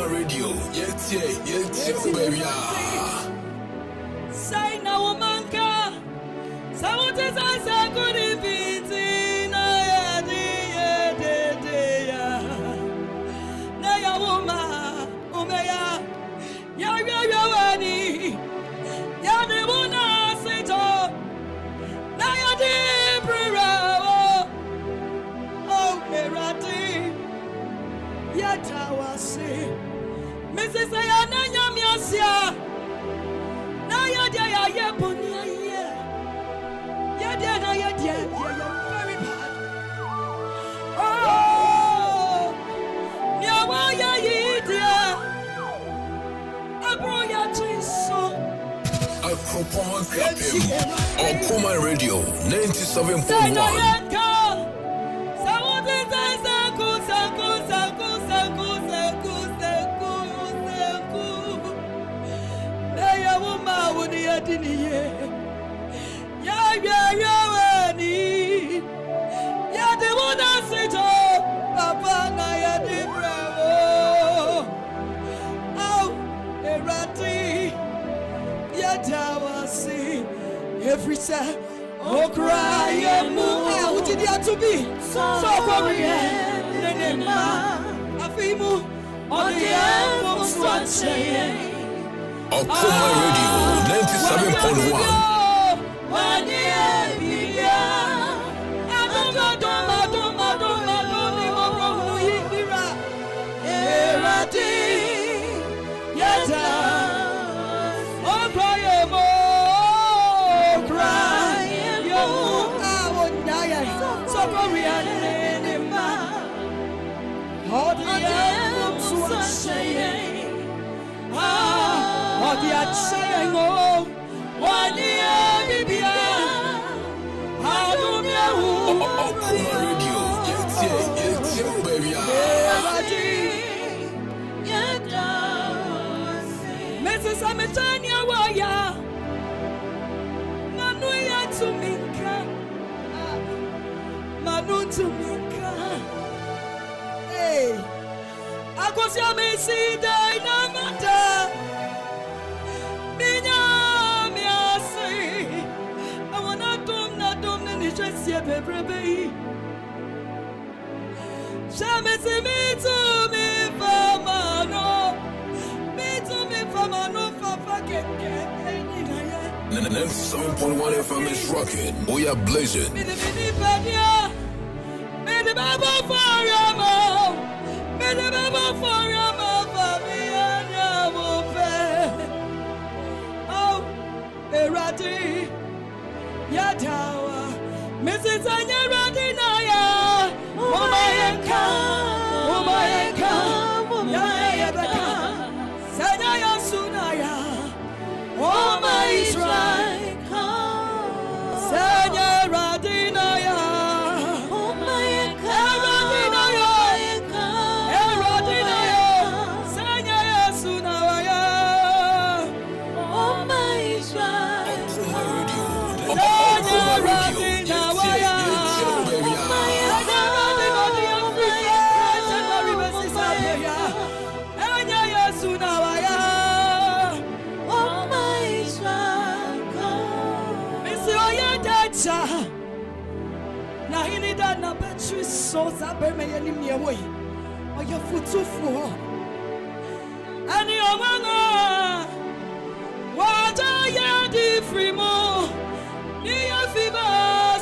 Radio, yes, baby. Say now, manka. Someone says I could be Naya woman, Umeya, Yawani, Yadimuna Sito, Naya de Bravo, oh, Erati, Yatawasi, Mrs. Ayana Yamiasia, Naya Dia Yapunia, Yadana Yadia, very bad. Oh, Nyawaya Yidia, Abroya Chiso, Akropong-Akuapem on Twumhene Radio 97.1. Every side, oh cry, how did you to be so Nenema, Afimu, on the album's one saying, Twumhene Radio 97.1. Mrs. Ametania Waya Manuya to Minka Manu to Minka. Hey, Akosia Messi Dynamata Minya Miasi. I wanna dom Nichesia Pepe. Shamesi me to me Famano. Me to me Famano Fafa Keke. 97.1 FM is rocking. We are blazing. Oh, Erati, Yatawa, Mrs. Anya Radinaya, Omayeka, Yayabaka, Sanaya Sunaya, oh my Israel, Sanya Radinaya, oh my Radinaya, Sanya Sunaya, oh my Israel, Sanya Radinaya, na hinida na betri so za beme yeni miewe oya futufu ani omanga waja ya di frimo ni ya fiba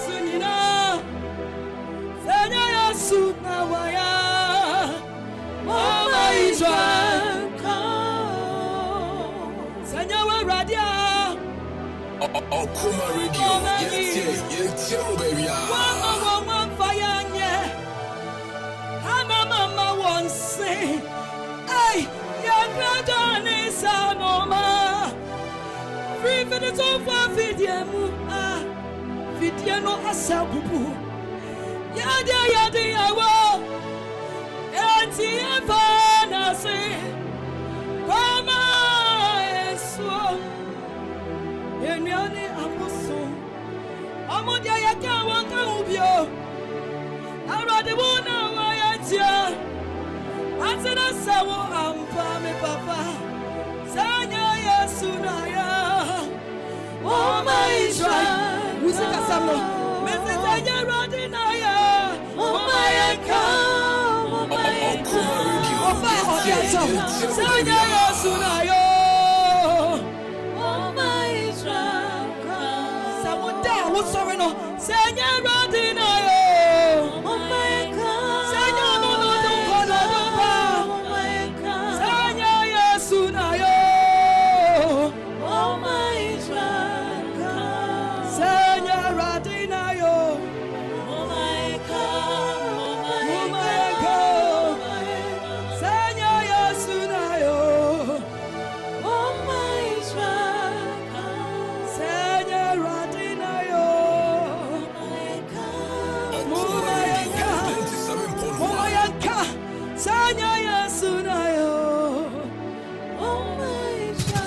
sunina senya ya Yesu na waya. Oh my Israel, Sanya Radia. Akuma Radio. Yes, baby. One fire, yeah. Hana mama won't say, hey, your granddaughter is a mama. Free for the top of video, video no asabubu. Yada yawa, Entsie fana say, Kama eswo, Enyani amuso, Amudia yaka waka ubio, Aradibuna wayatia, Ansena sawo ampa me papa, Sanya Yesu na ya. Oh my Israel, Musika Samuel, Messenger Radinaya, oh my God, oh my God, Sanya Yesunayo, oh my Israel, Samuda, what's sorry no, Sanya Radinayo, oh my God, Sanya no, oh my God, Sanya Yesunayo, oh my Israel.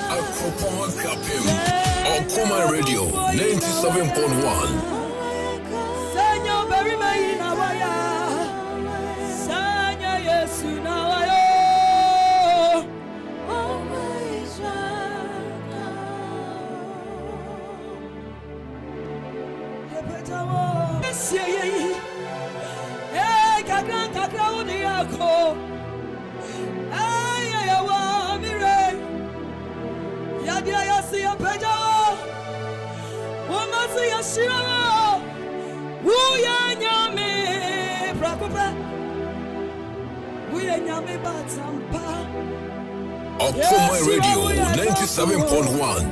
Akropong-Akuapem. Akuma Radio 97.1. Nathaniel Barima ina waya. Sanya Yesu na waya. Oh my God. Hey, kakra uni yako. Ay wa mire. Yadia yasi apeja. Womasi yashira. Uya nyame prakopa. Uya nyame batampa. Akuma Radio 97.1.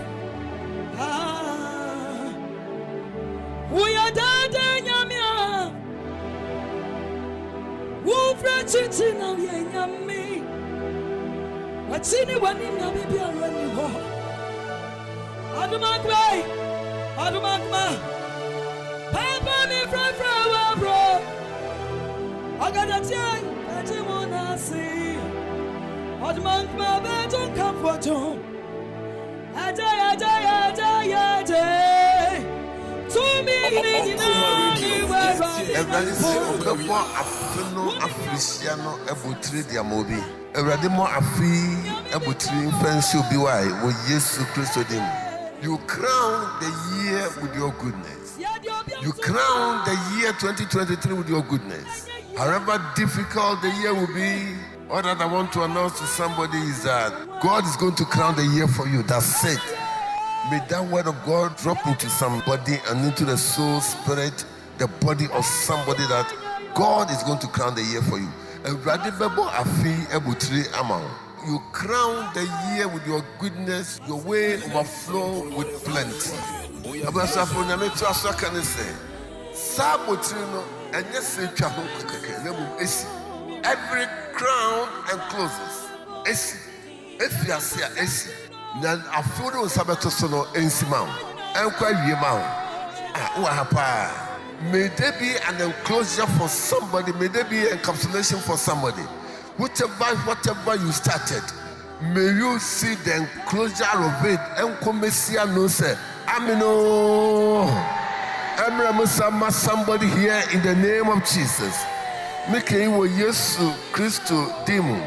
Uya dada nyame. Ufra chichi na uya nyame. Wachini wani nyame biya wani ho. Adumakma. Papa mi fra bro. Agada tian, ati monasi. Adumakma beton comforto. Aja. Twumhene ni Everybody say Akropong afeno afrisiano ebotire dia mobi. Everybody mo afi ebotire fancy obi wai wo Yesu Kristo dim. You crown the year with your goodness. You crown the year 2023 with your goodness. However difficult the year will be, all that I want to announce to somebody is that God is going to crown the year for you. That's it. May that word of God drop into somebody and into the soul, spirit, the body of somebody that God is going to crown the year for you. You crown the year with your goodness, your way overflow with plenty. Every crown and closes. Nan afudo sabato sono ensimam. Enkwa wiemam. May there be an enclosure for somebody. May there be encapsulation for somebody. Whatever you started, may you see the enclosure of it. Enkomesia no say, Amino. Emremusama somebody here in the name of Jesus. Make you Yesu Christo demon.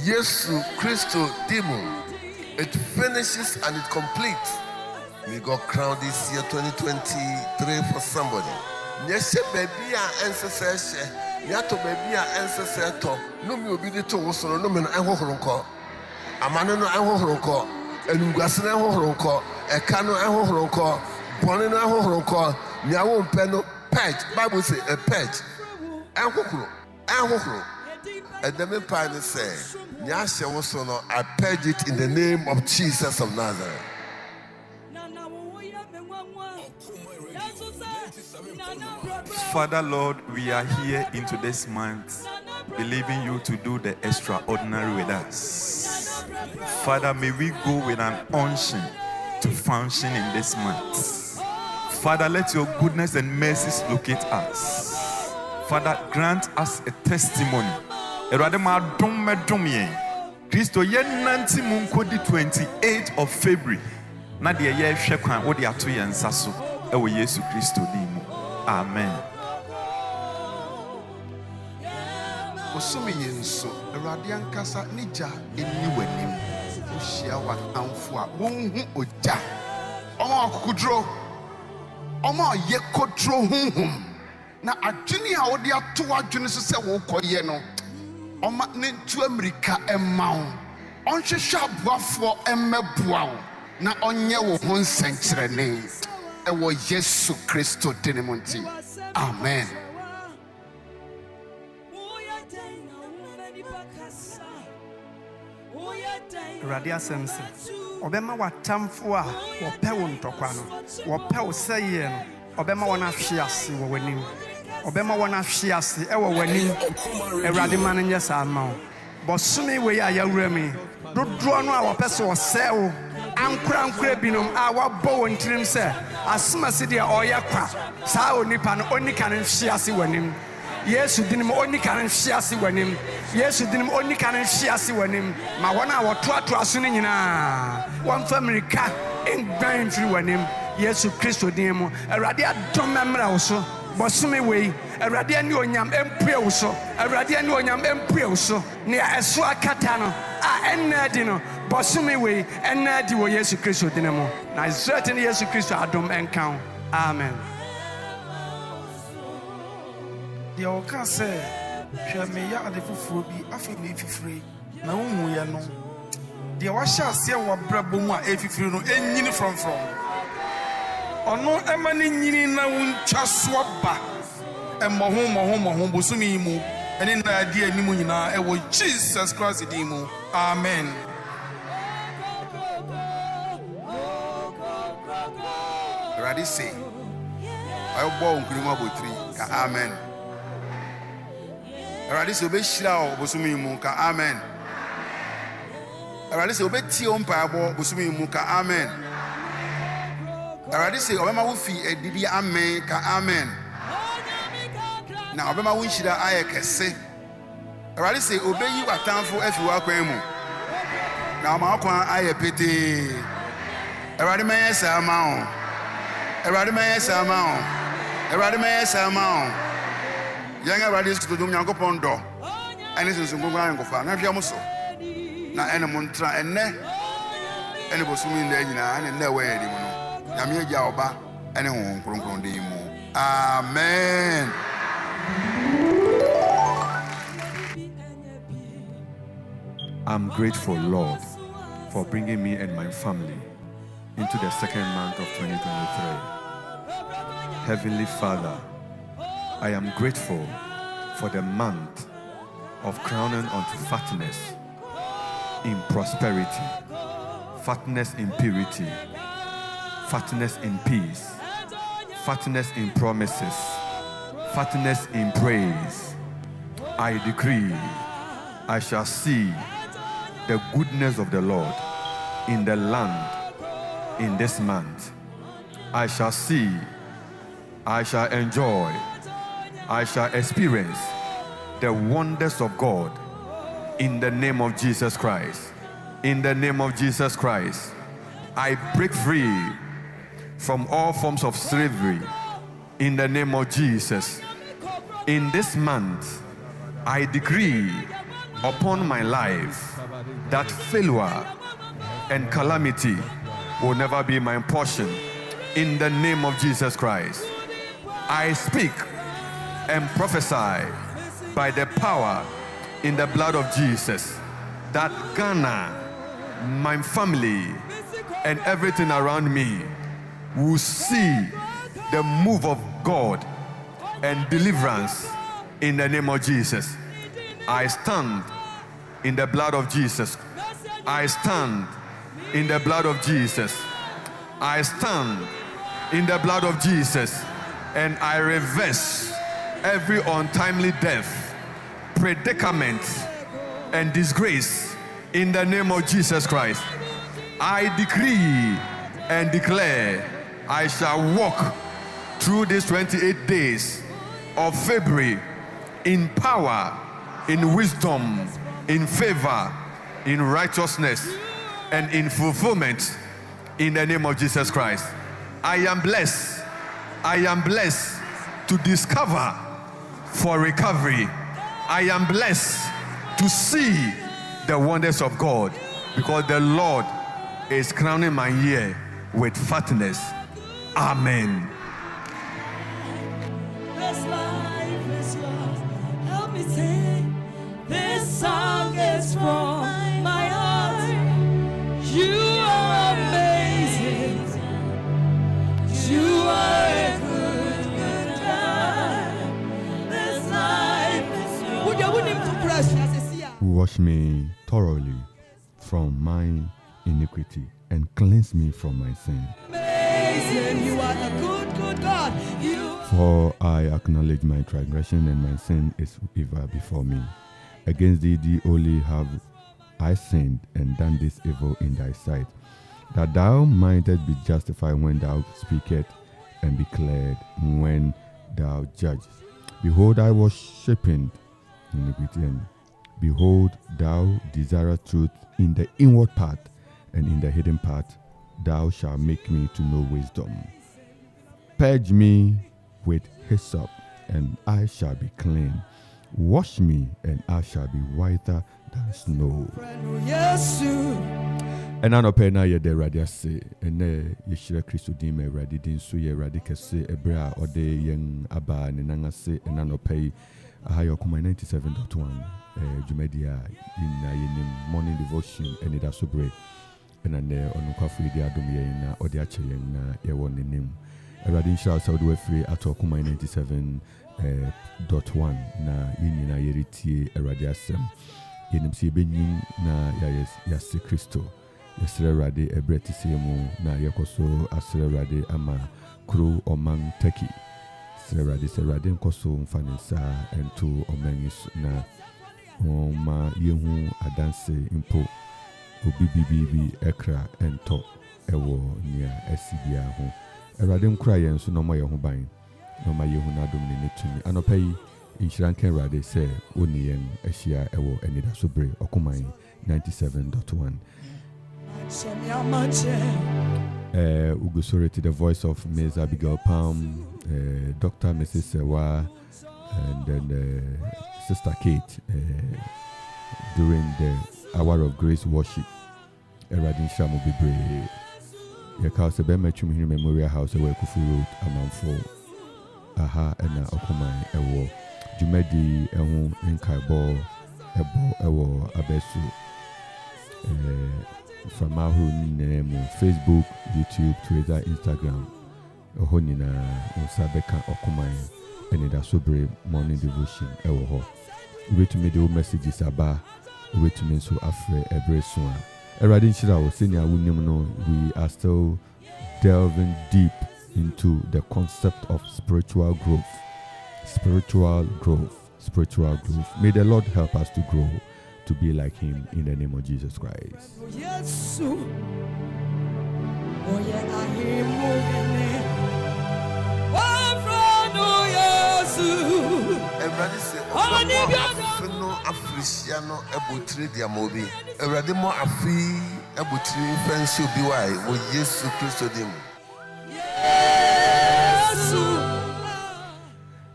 Yesu Christo demon. It finishes and it completes. May God crown this year 2023 for somebody. Yes, baby, ancestor. Yato baby, ancestor. No, me obedient to us, no man, I horonko. Amano, I horonko. And Gasana horonko. A cano, I horonko. Bonina horonko. Nyawon peno, pet. Bible say a pet. And the Empire say, Nyasha Wosono, I purge it in the name of Jesus of Nazareth. Father, Lord, we are here into this month, believing you to do the extraordinary with us. Father, may we go with an unction to function in this month. Father, let your goodness and mercies locate us. Father, grant us a testimony. Christo yen nanti munkodi 28th of February. Na de ye hwe kwan wo de ato yen saso e wo Yesu Christo din mu. Amen. Osumi yenso Awurade ankasa nija eni wanim. Ohia wa amfo a wonhu oja. Omo akukudro. Omo yekodro hunhum. Na adwene a wo de ato adwene so se wo koye no. Oma nentu Amerika emawo onhwehwe aboafo emeboawo na onye wo ho nsenkyerene ewo Yesu Kristo dinimunti. Amen. Radia sense obema watamfo a wope wo ntokwa no wope wo seye no obema wona hwe ase wo wanim obema wona hwe ase e wo wanim Awurade ma no nyɛ saa ma wo bosome we ya yawurami dodro no a wopese wo sewo ankura binom a wabɔ wo ntirim sɛ asoma se de ɔyɛ kwa saa onipa no onika no hwe ase wanim Yesu dinim onika no hwe ase wanim Yesu dinim onika no hwe ase wanim ma wona a wotoato aso no nyinaa wamfa Amerika engban firi wanim Yesu Kristo din mu Awurade adom mmra wo so bosome we Awurade ani onyam empue wo so Awurade ani onyam empue wo so ne eso akata no a enadi no bosome we enadi wo Yesu Kristo din mu na Israel ni Yesu Kristo adom enkan. Amen. The Oka say, Shamiya at the Fufubi, Afini Fifree, Naum Yano. The Washa say what Brabuma, Efifino, and Yin from. Or no Emani Yin Naun Chaswaba, and Mahoma Busumimu, and in the idea Nimuna, it was Jesus Christ Dimu. Amen. Ready say, I born Grimobu 3. Amen. Ready say, Be Shao Busumimu. Amen. Ready say, Be Tion Pabo Busumimu. Amen. Ready say, Obama Wufi a Didi Amen. Amen. Now Obama Winchida Ayakese. Ready say, Obey you at time for if you are Quemu. Now Malqua Ayapete. Ready may say amount. Ready may say amount. Ready may say amount. Young Radis to do Yankopondo. And this is Mungangofa. Now Yamuso. Now Enamontra and Ne. And it was in the Engina and no way anymore. Yamia Jauba and a home from Dimu. Amen. I'm grateful, Lord, for bringing me and my family into the second month of 2023. Heavenly Father, I am grateful for the month of crowning unto fatness in prosperity, fatness in purity, fatness in peace, fatness in promises, fatness in praise. I decree I shall see the goodness of the Lord in the land in this month. I shall see, I shall enjoy, I shall experience the wonders of God in the name of Jesus Christ. In the name of Jesus Christ, I break free from all forms of slavery in the name of Jesus. In this month, I decree upon my life that failure and calamity will never be my portion in the name of Jesus Christ. I speak and prophesy by the power in the blood of Jesus that Ghana, my family, and everything around me will see the move of God and deliverance in the name of Jesus. I stand in the blood of Jesus. I stand in the blood of Jesus. I stand in the blood of Jesus, and I reverse every untimely death, predicament, and disgrace in the name of Jesus Christ. I decree and declare I shall walk through these 28 days of February in power, in wisdom, in favor, in righteousness, and in fulfillment in the name of Jesus Christ. I am blessed. I am blessed to discover for recovery. I am blessed to see the wonders of God, because the Lord is crowning my year with fatness. Amen. This life is yours. Help me sing. This song is from my heart. You are amazing. You are a good, good God. This life is yours. Would you want him to crush as a seer? Wash me thoroughly from my iniquity and cleanse me from my sin. Amazing. You are a good, good God. For I acknowledge my transgression, and my sin is evil before me. Against thee only have I sinned and done this evil in thy sight, that thou mightest be justified when thou speakest, and be cleared when thou judgest. Behold, I was shapen iniquity, and behold, thou desirest truth in the inward part, and in the hidden part thou shalt make me to know wisdom. Purge me with hyssop, and I shall be clean. Wash me, and I shall be whiter than snow. And I know na ye de radia se ene ye shira Kristo din me radi din so ye radi kese ebra ode yen aba ne nanga se ena no pay ahayo kuma 97.1 jumedia in yenim morning devotion Anidaso Bere ena ne Akuffo idi adom ye na ode ache yen na ye won nim radi shira Saudi we free atokuma 97.1 na yinina yeritie radi asem yenim se benyim na yase Kristo yesere rade ebreti semu na yekoso asere rade ama kru oman Turkey sere rade nkoso mfanisa ento omanyis na oma yehu adanse impo obibibibi ekra ento ewo nia esibia ho erade nkura yen so no moye ho ban no ma yehu na dom ne netumi anopai inshranken rade se oni yen ehia ewo Anidaso Bere okumai 97.1. Ugusore to the voice of Ms. Abigail Palm, Dr. Mrs. Sewa, and then Sister Kate during the Hour of Grace worship. Eradin Shamu Bibre, Yakau Sebema Twumhene Memorial House, Akuffo Road, Amanfo, Aha, and Okomai, Ewo, Jumedi, Ewu, Nkaibo, Ewo, Abesu. From our name Facebook, YouTube, Twitter, Instagram. Ohonina Osabeka Okumai Anidaso Bere morning devotion. Ewo. Wait to me the messages about wait to me so afre every soon. Eradin Shira was senior we are still delving deep into the concept of spiritual growth. Spiritual growth. May the Lord help us to grow, to be like him in the name of Jesus Christ. Everybody say, no Africiano ebutri diamobi. Everybody more afi ebutri fancy be why we Jesus Christ dim.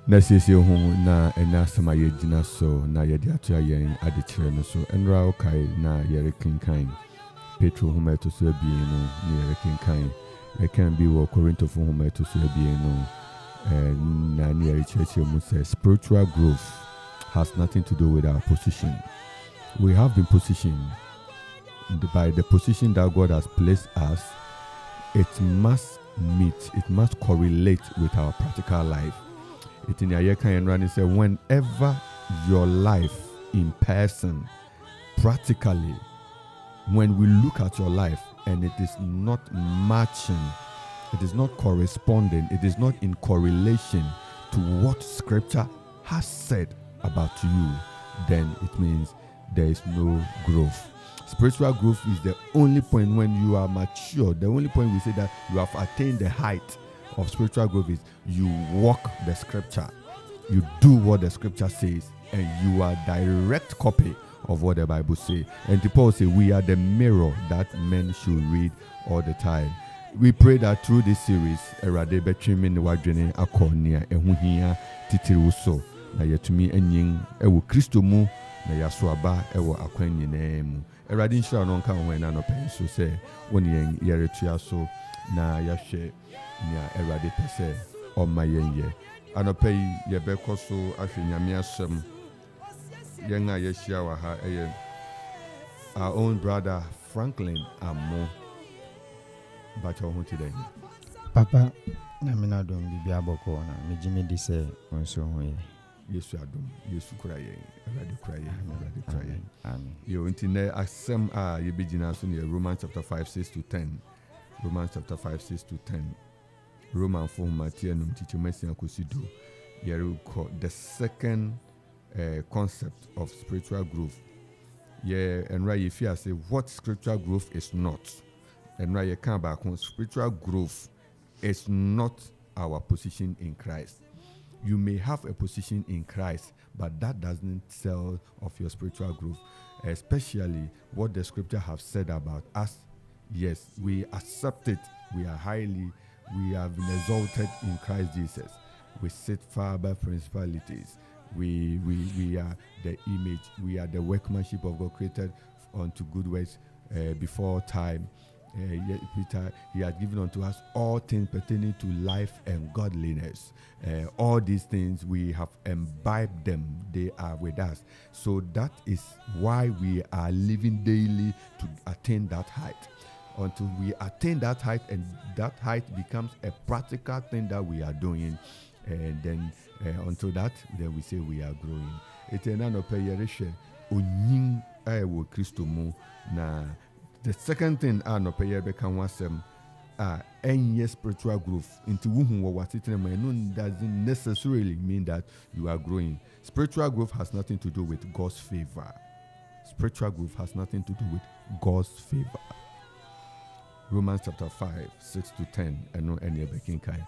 Na sisi ohun na enasama yegyina so na yedi atua yen adekire no so enra okai na yere kinkan Petro homa to so abien no na yere kinkan e kan bi wo Korinto fo homa to so abien no na ni yere church mu say spiritual growth has nothing to do with our position. We have been positioned by the position that God has placed us. It must correlate with our practical life. It in your kind running say whenever your life in person, practically, when we look at your life and it is not matching, it is not corresponding, it is not in correlation to what Scripture has said about you, then it means there is no growth. Spiritual growth is the only point when you are mature. The only point we say that you have attained the height of spiritual growth is you walk the Scripture, you do what the Scripture says, and you are direct copy of what the Bible says. And Paul says we are the mirror that men should read all the time. We pray that through this series, Erade between the wadwene akonia ehuhia titiruso na yetumi enyin ewo Kristo mu na yasoaba ewo akwanyi na mu. Erade nshira no nka won na no pen so say woni yen yeretua so na yahwe nya Erade pese o ma yen ye. Anopa yi yebekọ so ahwe nyame asem yen a yehia wa ha our own brother Franklin Amo. But I want today. Papa, na mina dom bibi aboko na mejimi di se onso hoye. Yesu adom, Yesu kraye, Erade kraye, Erade kraye. Amen. Yo intine asem a ye begina so near Romans chapter 5 6 to 10. Romans chapter 5 6 to 10. Roman for Matianum teacher Messi Akosido. The second concept of spiritual growth. Yeah, and right if you say what spiritual growth is not. And right you come back on spiritual growth is not our position in Christ. You may have a position in Christ, but that doesn't tell of your spiritual growth, especially what the Scripture have said about us. Yes, we accept it. We have been exalted in Christ Jesus. We sit far above principalities. We are the image. We are the workmanship of God created unto good works before time. Peter, he had given unto us all things pertaining to life and godliness. All these things we have imbibed them. They are with us. So that is why we are living daily to attain that height. Until we attain that height, and that height becomes a practical thing that we are doing, and then until that, then we say we are growing. It's an anopeyereshe onyin ayewo Kristo mu na. The second thing no pay become wasem any spiritual growth into whom what it doesn't necessarily mean that you are growing. Spiritual growth has nothing to do with God's favor. Spiritual growth has nothing to do with God's favor. Romans chapter 5, 6 to 10. I know any of the king kai.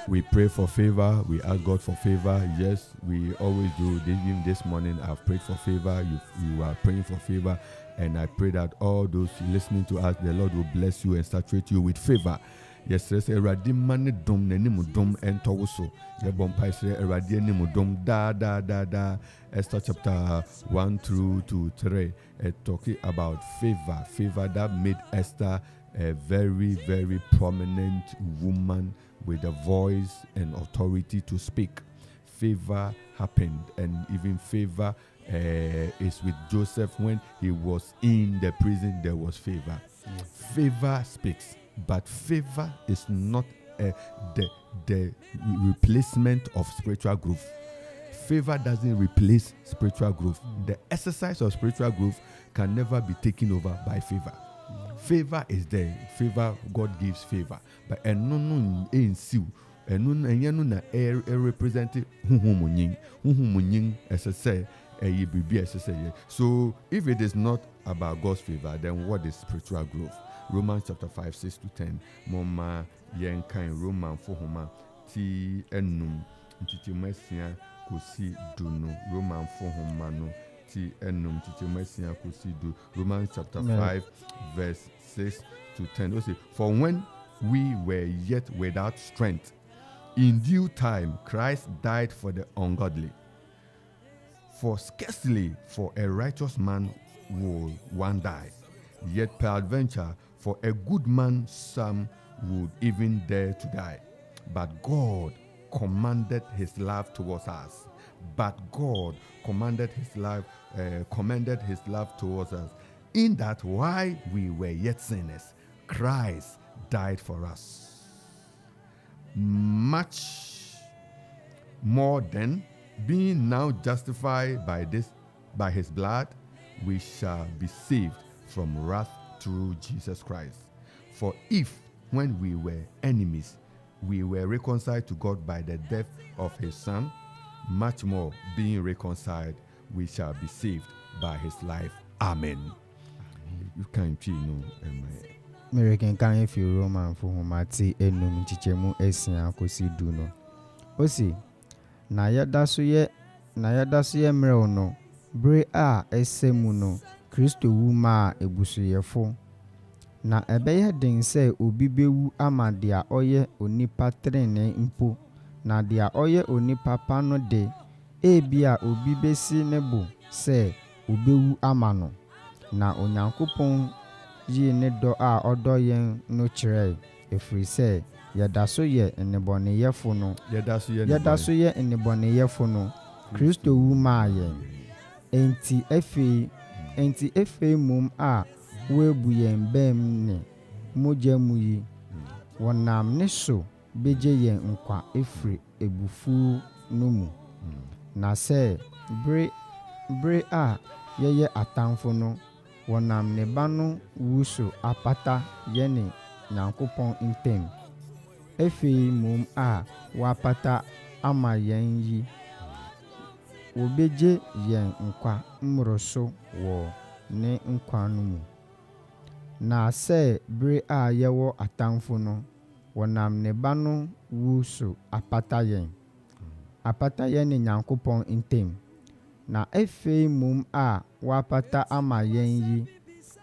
We pray for favor. We ask God for favor. Yes, we always do. Even this morning, I've prayed for favor. You are praying for favor. And I pray that all those listening to us, the Lord will bless you and saturate you with favor. Yes, sir. Eradi mane dom ne nimu dom entowoso. Ye bompai sre eradi nimu dom da. Esther chapter 1 through to 3. Talking about favor. Favor that made Esther a very, very prominent woman with a voice and authority to speak. Favor happened, and even favor is with Joseph when he was in the prison. There was favor. Yes. Favor speaks, but favor is not the replacement of spiritual growth. Favor doesn't replace spiritual growth. The exercise of spiritual growth can never be taken over by favor. Favor is there. Favor, God gives favor. But no ain't see. And na represent humunyin as I say, so if it is not about God's favor, then what is spiritual growth? Romans chapter 5, 6 to 10. Moma yen kind Roman for homa ti enum titimasia kosi dunu Roman for homa no ti enum titimasia kosi du. Romans chapter 5 verse 6 to 10. For when we were yet without strength, in due time Christ died for the ungodly. For scarcely for a righteous man will one die, yet peradventure for a good man some would even dare to die. But God commanded his love towards us. But God commended his love towards us, in that while we were yet sinners, Christ died for us. Much more than being now justified by his blood, we shall be saved from wrath through Jesus Christ. For if, when we were enemies, we were reconciled to God by the death of his Son, much more, being reconciled, we shall be saved by his life. Amen. You can't know. American can if you Roman for Humati enum chichemu esia kosi du no. Osi na yadaso ye mre no bre a esemu no Kristo wu ma ebusuyefo na ebeye den se obi bewu ama dia oye onipa trene mpo na dia oye onipa pa no de ebia obi besi nebo se obewu ama no na Onyankopɔn yi ne do a odo yen no kire efri se yadaso ye eneboneyefo no Kristo wu ma yen enti efe mum a webu yen bem ne moja muyi wonam ne so beje yen nkwa efri ebufu no mu na se bre a yeye atamfo no wonam ne ba no wuso apata yene Nyankopɔn ntem efe mum a wapata ama yen yi obeje yen nkwa mmroso wo ne nkwa no mu na se bre a yewo atamfo no wonam ne ba no wuso apata yen Nyankopɔn ntem na efe mum a wapata ama yen yi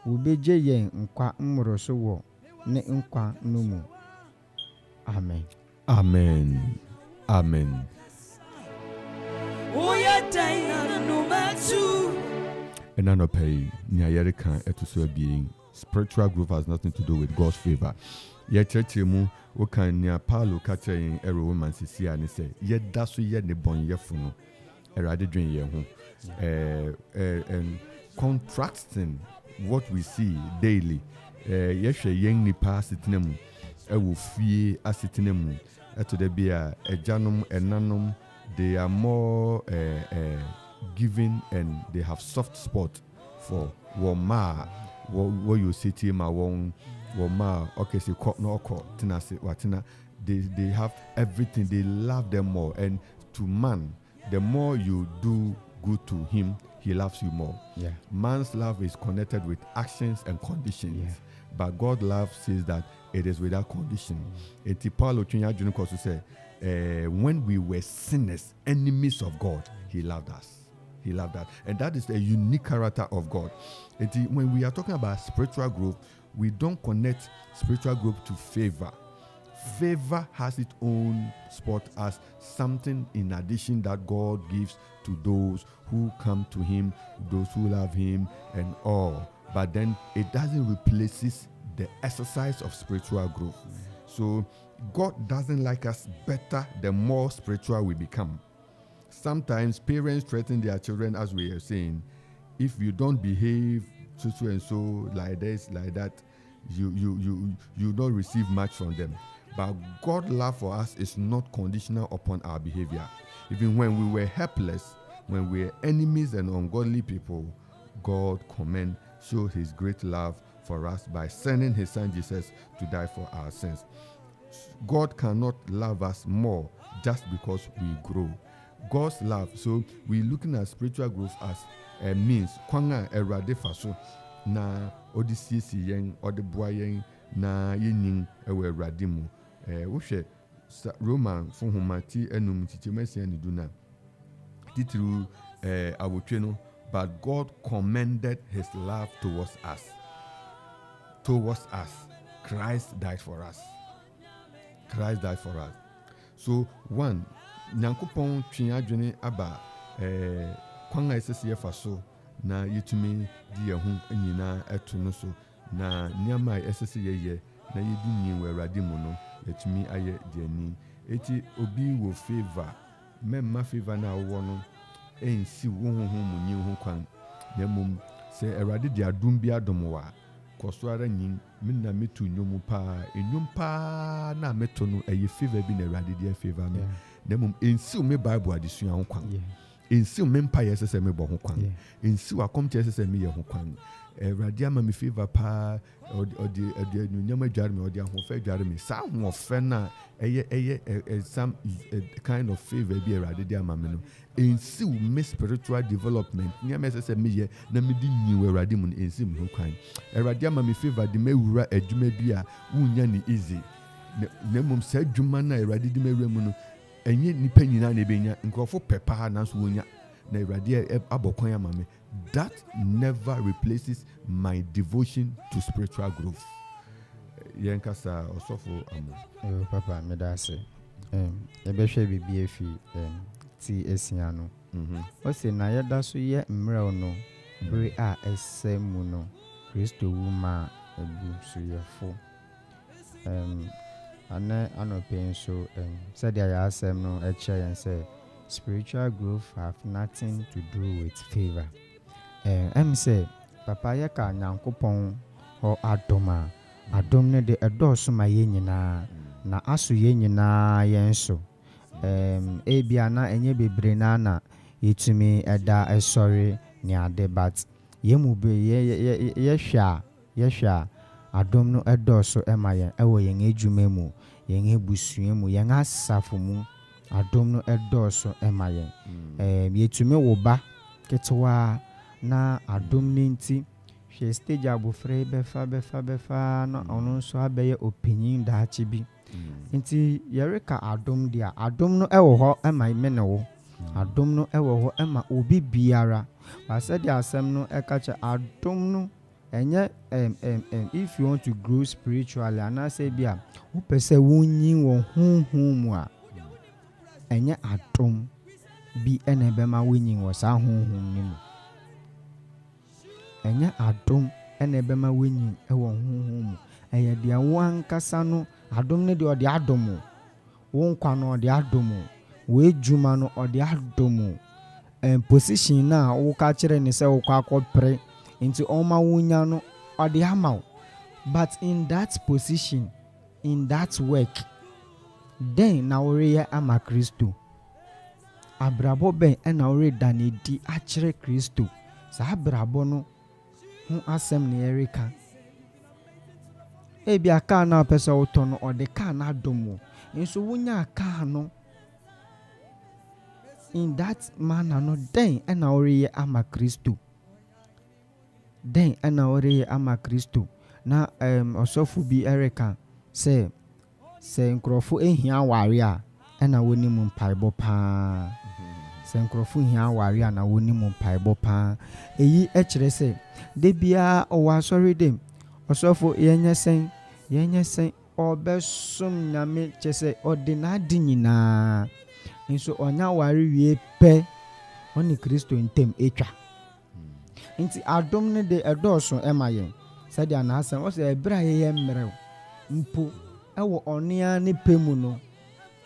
obeje yen nkwa mmroso wo ne nkwa no mu. Amen. Amen. Amen. And I pay Nyayerika etuso being spiritual growth has nothing to do with God's favor. Ye church mu o kan nya Paulo ka che en ero woman sisi ani say ye da so ye ne bon ye funu erade dwen ye ho and contrasting what we see daily ye hwe yen nipa sitinemu ewo fie asitinemu eto de bia ejanom enanom they are more giving and they have soft spot for woma what you see to ma woma okay say no tina say watina they have everything, they love them more, and to man the more you do good to him he loves you more. Yeah. Man's love is connected with actions and conditions, but God's love says that it is without condition. Paulo say when we were sinners, enemies of God, he loved us. He loved us. And that is a unique character of God. When we are talking about spiritual growth, we don't connect spiritual growth to favor. Favor has its own spot as something in addition that God gives to those who come to him, those who love him and all. But then it doesn't replace the exercise of spiritual growth. So God doesn't like us better the more spiritual we become. Sometimes parents threaten their children, as we are saying, if you don't behave so and so, like this, like that, you don't receive much from them. But God's love for us is not conditional upon our behavior. Even when we were helpless, when we were enemies and ungodly people, God showed his great love for us by sending his son Jesus to die for our sins. God cannot love us more just because we grow. God's love, so we're looking at spiritual growth as a means. Kwanga erade faso na odisiesi yen odeboa yen na yenin ewe erade mu. Wohwe Roman fonhomati enum tichemesi aniduna titru awotwe no, but God commended his love towards us. Christ died for us. So one, Nyankopɔn twe adwene aba kwan a esese yefa so na yetumi di ehun nyina eto no so na niama a esese yeye na yedi nyin wɔ Awurade mu no yetumi aye di ani eti obi wo favor memma favor na wo no ensi wo honhom mu nyin ho kwan na mum Say Eradi dia dumbia domowa. Koswara nyin minna metu nyomu pa na meto no eye favor bi na Eradi dia favor me. Nemum ensi me Bible adesua ho kwan. Ensi me mpa yesese me bo ho kwan. Ensi wakom che yesese me ye ho kwan. Eradi ama me favor pa odi nyama dware me odi ahofa dware me. Sa ahofa na eye some kind of favor bi Eradi dia ama me no. Ensi me spiritual development nyama yesese me ye na me di nyi Eradi mu ensi me ho kwan. Eradi ama me favor di me wura adwuma bi a wunya ni easy. Nemum sa adwuma na Eradi di me wura mu no enye nipa nyina na ebenya nkrofo pepa na so wonya na Eradi abokwan ama me. That never replaces my devotion to spiritual growth. Yenkasa osofo amo. Papa medase. Ebehwe bibi efi ti esia no. O se na yeda so ye mmerɛ no bere a esemu no Kristo wuma ebu so ye fo. Anope so said ya asem no eche yen say spiritual growth have nothing to do with favor. Say papa ye ka Nyankopɔn ho adoma adom ne de edoso ma ye nyina na aso ye nyina yen so ebia na enye bebre na yetumi eda esori ni ade but ye mu be ye hwa adom no edoso ema yen ewo yen edwuma mu yen ebusua mu yen asafo mu adom no edoso ema yen yetumi wo ba ketwa na adom ninti she stage abofre befa no ono so abeye opinion da achibi nti yereka adom dia adom no ewo ho ema mene wo adom no ewo ho ema obi biara ba said the asem no ekacha adom no enye if you want to grow spiritually ana say bia wo pese wonyin wo honhom mu a enye adom bi ene be ma wonyin wo sa honhom ni mu enye adom ene be ma wonyin e wo honhom mu eye dia wo ankasa no adom ne de odi adom wo nkwa no odi adom wo ejuma no odi adom position na wo ka kire ni se wo kwa akopre into oma wunya no odi amaw but in that position in that work then na ore ama Kristo abrabo ben na ore danedi a kire Kristo sa abrabo no hu asem ne erika ebi aka na pesa oto no ode ka na adomo enso wunya aka no in that manner no then na ore ama Kristo then na ore ama Kristo na osofu bi erika se nkrofo ehia ware a na woni mu mpaibo pa se nkrofo hia ware a na woni mu mpaibo pa eyi ekire se de bia o wa sorry dem osofu yenye sen obesom nyame chese ordinary nyina nso onya ware wie pe oni Kristo ntem etwa nti adom ne de edoso emayen said ya na asem o se ebra ye mmerew mpo ewo onia ne pemu no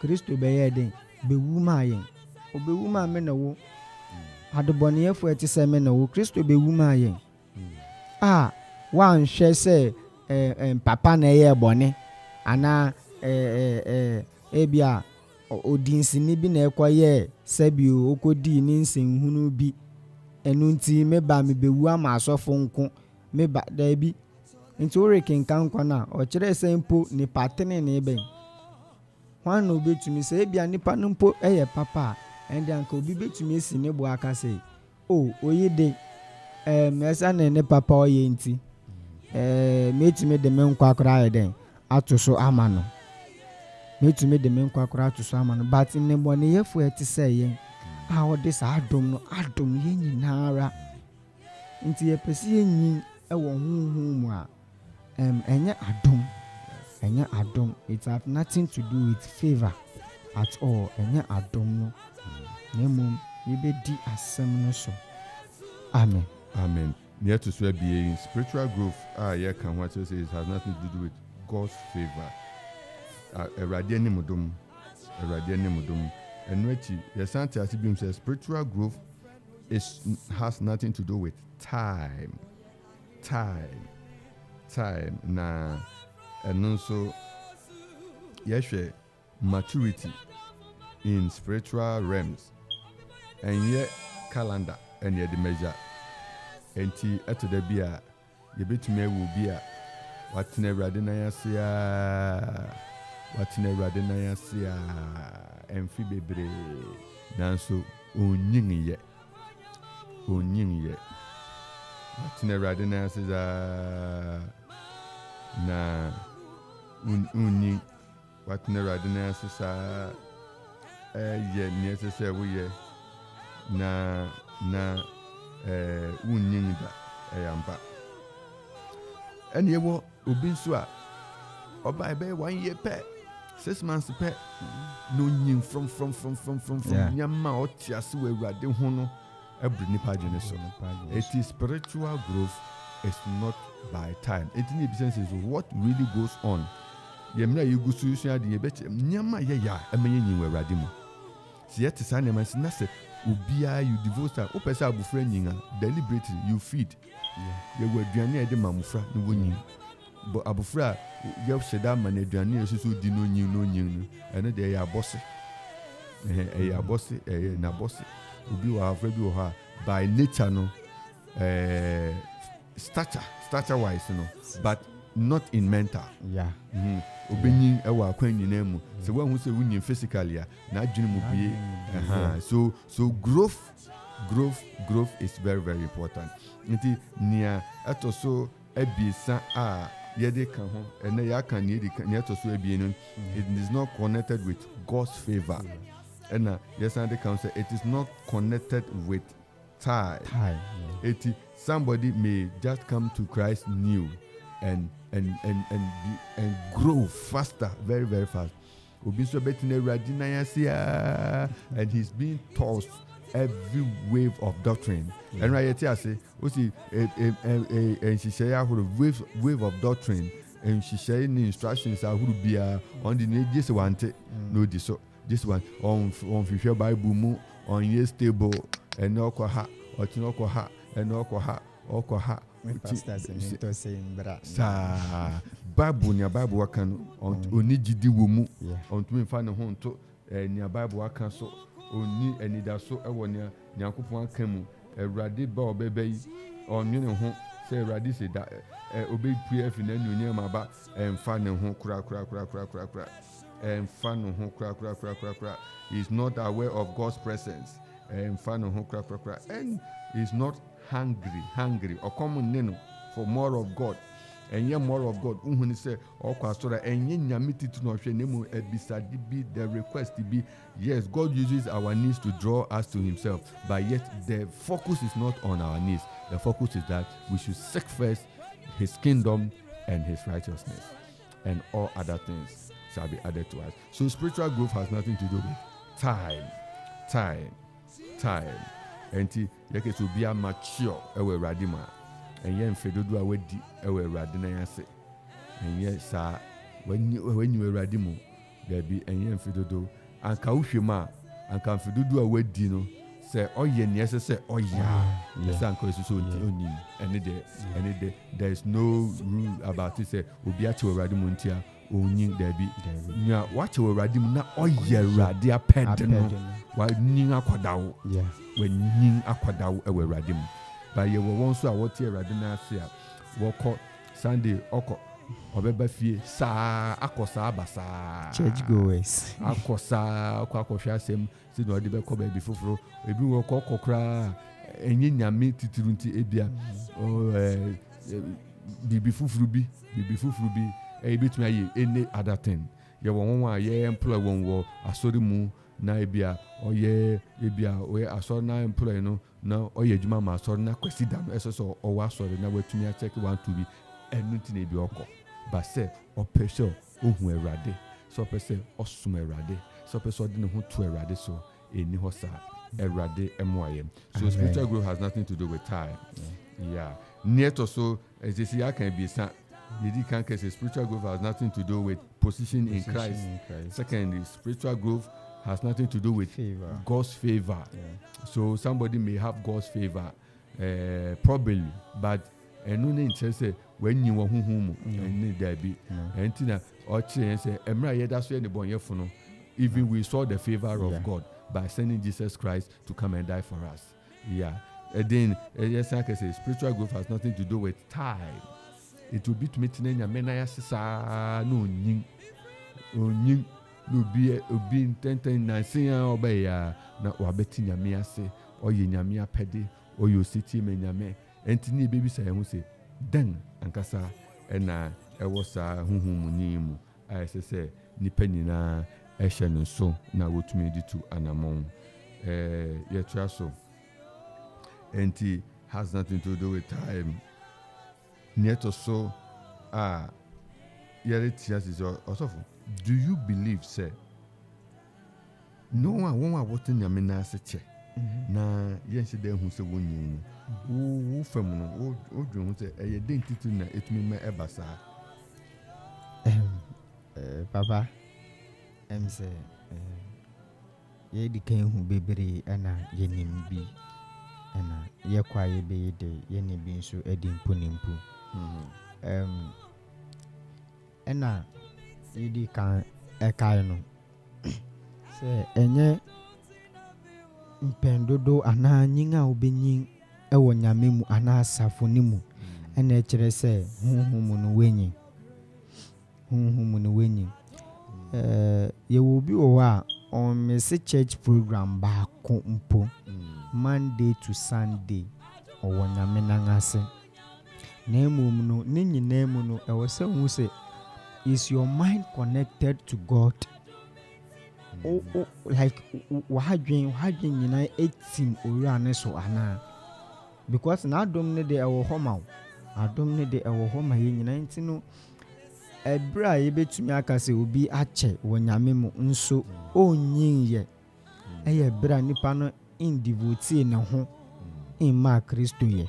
Kristo be ye den bewu ma yen obewu ma me na wo adobone yefo eti se me na wo Kristo bewu ma yen wan hwe se papa na ye bone ana ebia odinsini bi na ekoye sabio okodi ni nsenhunu bi enunti meba me bewu ama asofo nko meba da bi nti oreken kan kwana o kire sempo ni patene ne ben hwan no betumi se ebia nipa no mpo eye papa ende anka obi betumi esi ne bo aka se oyede mesa ne papa oye nti metumi de menkwa akra eden atoso amano metumi de menkwa akra atoso amano but ne bo ne yefu eti se yen o this adom no adom ye nyinara nti ye pesi yen ewo honhom mu a enye adom it have nothing to do with favor at all enye adom no nemu ye di asem no so amen near to swear be spiritual growth ye can what you say it has nothing to do with God's favor erade ni mudum enwechi ye sante asibim say spiritual growth has nothing to do with time. Na and also yes, maturity in spiritual realms, and yet calendar and yet the measure. And at the beer, you bet me will be a what never deny see and Phoebe dance so onying yet. What never deny see na uni what never deny see necessary we na unyin da ayamba ene wo obi nso a oba be 1 year pe 6 months pe no nyin from nyama otiase we awurade ho no ebru nipa gene so. It is spiritual growth is not by time. It need sense is what really goes on. Yemra yugu solution ade be nyama ya emenye nyin we awurade mu si yet sa nyama si na se ubia you devote time opesa abufra nyinga deliberately you feed ye wo aduane e de mamufra no wonyin but abufra ye sheda man aduane e so di no nyin no ene de ya bosse ya bosse na bosse ubi wa afra bi wo ha by nature no stature wise no but not in mental obenyin ewa akwanyi na mu se wa hu se wunyin physically ya na adwene mu bie so growth is very, very important. Nti nia etoso ebiesa a yede kan ho ene ya kan ni etoso ebie no it is not connected with God's favor. And yes and can say it is not connected with time. Somebody may just come to Christ new and grow faster, very, very fast. And he's being tossed every wave of doctrine. And right here, I say, and she say, I would wave of doctrine, and she say the instructions I would be on the need this one, no this one on future Bible mu on yes stable and no ha or tinoko ha and no ha sa Bible nya Bible wakan oni gidi wo mu on to mfa ne ho nto nya Bible wakan so oni Anidaso ewo nya Akropong-Akuapem mu Awurade ba obebe yi onwene ho se Awurade se da obe pie fi na nyunya ma ba mfa ne ho kura mfa ne ho kura is not aware of God's presence mfa ne ho kura and is not hungry or common neno for more of God. And yeah, more of God. When he say, "Oh, pastor," and nyamiti to no hwe nemu ebisadi be the request to be. Yes, God uses our needs to draw us to Himself, but yet the focus is not on our needs. The focus is that we should seek first His kingdom and His righteousness, and all other things shall be added to us. So spiritual growth has nothing to do with time. And yeke to be a mature ewe radima. And yen fedodu awedi ewe radina yase. And yes, when you were radimu, there be and yen fedodu. And kaushima, and can fedodu awedi no. Say, oh yen, yes, say, oh yeah. Yes, uncle, so any day. There is no rule about it. Say, ubiachi radimuntia. Onyin debi nya wache we radim na oye radia pedno wa nyin akwadawo we nyin akwadawo e we radim ba ye wo won so a wote radim na ase a wo ko Sunday oko obeba fie sa akosa abasa church goers akosa akohwa asem si no de be ko ba bi foforo ebi wo ko kokra enyi nyame titirunti ebia bibi foforo bi bit me any other thing. You want ye employ one war asori mu na ebia we asori na employ no na oye juma ma asori na kwesi da no eso o wa asori na wetumi a check 1 2 bi enuti na ebi okọ ba se opesho ohun Awurade so pese osum Awurade so pese odi ne ho to Awurade so eni ho sa Awurade emoayem. So spiritual growth has nothing to do with time. Yeah. Near to so as you see I can be Yedi Kanke says spiritual growth has nothing to do with position in Christ. Secondly, spiritual growth has nothing to do with Favor. God's favor. So somebody may have God's favor, probably, but no interest when you want home and there be and tina or change say emra that's where the boy even we saw the favor of God by sending Jesus Christ to come and die for us. And then yes, I can say spiritual growth has nothing to do with time. It will be to meet in mena sisa no ning no be 10 obey na wabeti nyame ase or ye nyame apede or you city me nyame entini baby say who say then ankasa na was huhu ni mu I say nipa nyina ehye no so na wotumi di tu anamon ye twa so enti has nothing to do with time net so yere tias is also. Do you believe say no one won't want to nyame na se na yense den hu se wonyin wo fam no o dwon say e identity na etumi ma ebasa papa say ye di kan hu bebre ana yenim bi ana ye kwa ye be de ye ne bi nso edi mponimpo ana yidi kan ekai no se enye mpendodo ana nyinga obenyin ewo nyame mu ana asafoni mu ena ekire se honhom no wenyi ye will be owa on messy church program ba ko mpo Monday to Sunday owo nyame nangase na emum no ne nyina mu no ewo se hu se is your mind connected to God? Like wahadwen nyina etim owurane so ana because na adom ne de ewo homa adom ne de ewo homa ye nyina ntino ebra ye betumi akase obi ache wonyame mu nso onyin ye eye bra nipa no indivoti na ho in ma Kristo ye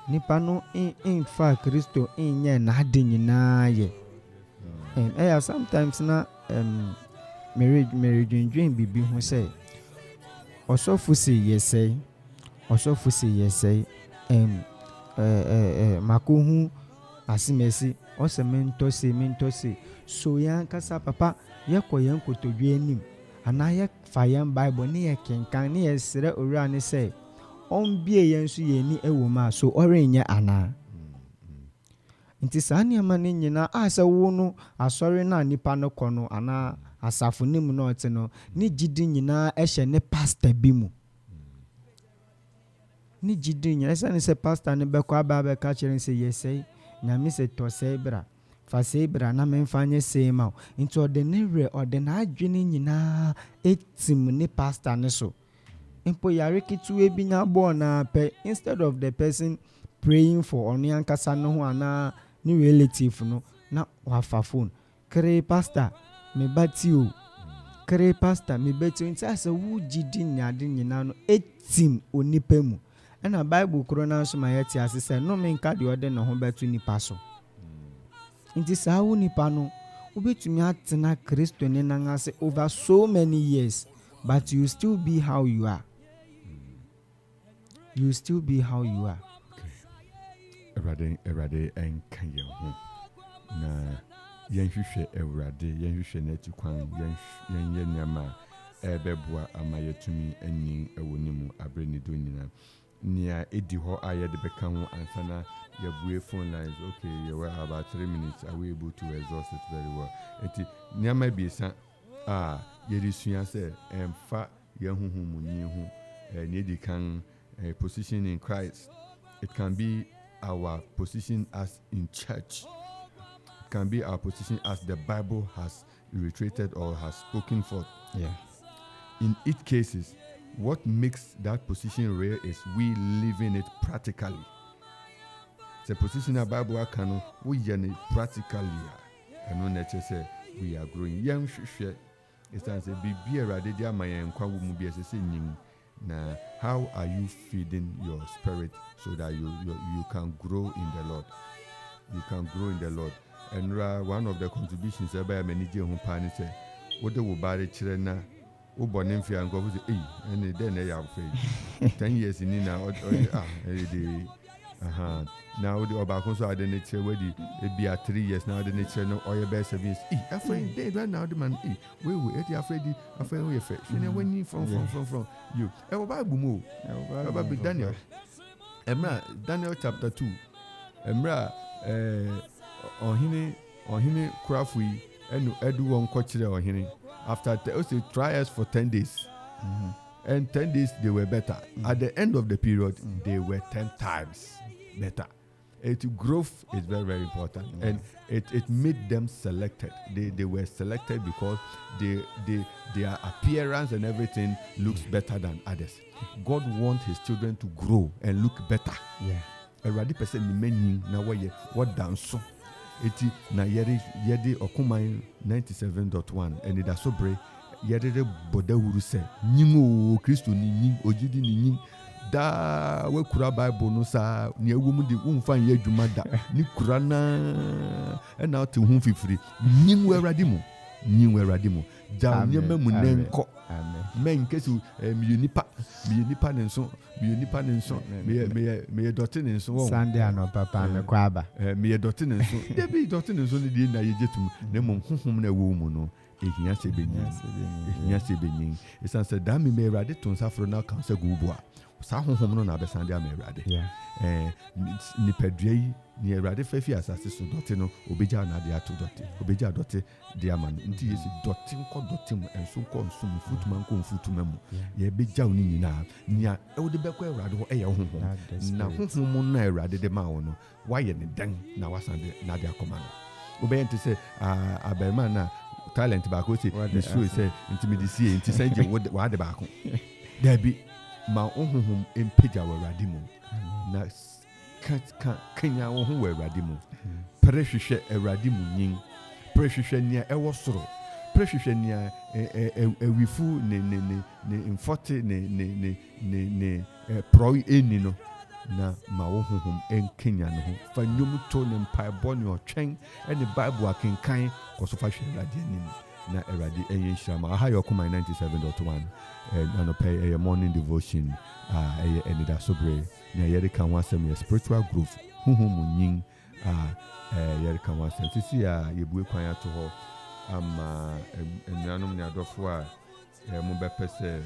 nipa no in fa Kristo in ye na ade nyina ye sometimes na marriage dream bibi ho say osofu say yesay makohu asimesi osemento se so yan kasa papa yekoyen kotodwe anim ana ye fa yan bible ne ye kenkan ne ye sere owura ne say on bie yen so ye ni ewoma so orenye ana nti saa nneɛma ne nyina asa wo no asɔre na nipa no kɔ no ana asafo ne mu no ɔte no ne gidi nyina ɛhyɛ ne pastor bi mu ne gidi nyina ɛsɛ ne sɛ pastor ne bɛkɔ aba ka kyerɛ sɛ yɛsɛi nyame sɛ tɔ sɛ bra fa sɛ bra na memfa nyɛ sɛ ma nti ɔde ne rɛ ɔde na adwene nyina etim ne pastor ne so mpo yare ketewa bi nya bɔ na pɛ instead of the person praying for ɔno ankasa no ho ana ni relative no na wafa phone kre pastor me batio kre pastor me batio nti asa wu gidi nyade nyina no etim onipa mu na bible kro na so ma yeti asese no me nka de ode no ho betu nipa so nti sa wu nipa no obetumi atena Kristo ne nangase over so many years but you still be how you are. Erade enka ye ho na yenhwehwe Ewurade yenhwehwe n'atikwan yenye nyama ebeboa ama yetumi anyin ewonimu abreni do nyina nia edi ho aye de beka ho ansana yabue phone lines. Okay, you were about 3 minutes. Are we able to exhaust it very well? Eti nyama biesa yerisuya se emfa yehuhumu ni hu edi kan position in Christ. It can be our position as in church. It can be our position as the Bible has reiterated or has spoken for. Yeah. In each cases, what makes that position rare is we living it practically. The position of Bible can we use practically. And no nature say we are growing. Young share. It's as a baby radidia my and be as a singing. Now, how are you feeding your spirit so that you can grow in the Lord? You can grow in the Lord. And one of the contributions by many home parents say, what the wubari children Ubon in fear and go with and then they are 10 years in now. Now the Obaconso identity where it be at 3 years now the nature no or your best service. Afraid they right now the man we will eat afraid we affect. When you from you. Bible move. About Daniel. Emra Daniel chapter 2. Emra on him craftly and edu one coachre on him. After try us for 10 days. And 10 days they were better. At the end of the period, they were 10 times better. Growth is very, very important. And it made them selected. They were selected because their appearance and everything looks better than others. God wants his children to grow and look better. Yeah. Already person the menu na what dance. Eti na yedi Okumai 97.1 Anidaso Bere yedi boda wuru se nyingo Kristo ni nyin ojidi ni nyin da we kura Bible no sa ni ewum de wumfan ye adwuma da ni kura na na te hu fifiri nyin we awrade mu ja nyema mu nenko men kesu mi nipa ne nso me dot ne nso Sunday no papa me kwaba me dot ne nso debi dot ne nso ne di na ye jetum ne mum honhom na wo mu no ehia se benyin esan se da me awrade ton safro na kan se gubo a sa honhom no na be Sunday am awrade ni pedua yi ni awrade fafi asase so dot no obeja na de ato dot obeja dot de aman nti yesi dot nko dot mu enso nko nso mu futuma nko mfutuma mu ye beja oni nyina nia e wo de bekọ awrade ho eye honhom na honhom na awrade de ma wo no waye ne dan na wasande na de akoma no obeyente se Barima na talent ba ko se the show say intimidisi inti sanje wa de ba ko da bi ma honhom empeja wa awrade mu na kanya wo ho wa awrade mu prehwehwe awrade mu nyin prehwehwe nia ewo soro prehwehwe nia ewifu ne mfote ne proi eni no na ma wo honhom enkenya no ho fa nyom to ne mpaebɔ ne ɔtwɛn ɛne Bible akenkan kɔso fa hwɛ awrade anim na awrade ɛyɛ nhyirama aha yɛ Okumai 97.1 anɔpɛ morning devotion ɛyɛ Anidaso Bere na yɛde ka ho asɛm yɛ spiritual growth honhom nyin yɛde ka ho asɛm sisi a yɛbue kwan ato hɔ ama nnuanom ne adɔfo a mo bɛpɛ sɛ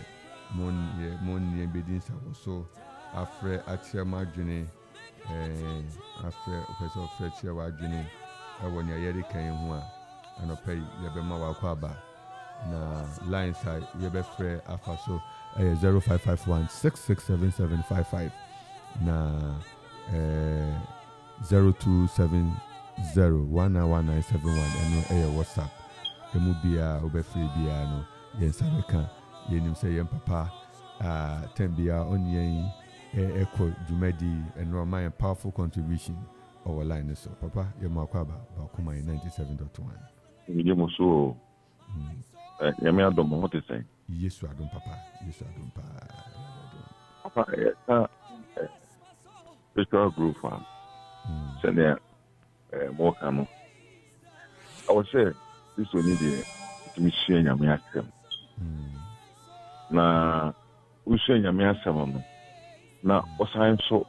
mo nie bɛdi nsawo so afrɛ akyerɛ ma adwene afrɛ opɛsɛ ofrɛ kyerɛ wa adwene ɛwɔ nea yɛde kan ho a anɔpɛ yɛbɛma wakɔ aba na lines a yɛbɛfrɛ afa so 0551 667755 na 0270 191971 ɛno ɛyɛ WhatsApp emu bia obɛfrɛ bia no yɛn sabeka yɛnim sɛ yɛn papa tembia onyen echo dwumadi and my powerful contribution over line so papa yɛn akɔ aba Okumai 97.1 yɛmo so yɛme adom ho te sɛn Yesu adom papa papa spiritual growth sɛnea mɔka no awɔ sɛ kristo ni deɛ tumi sua nyame asɛm na wosua nyame asɛm no na ɔsan so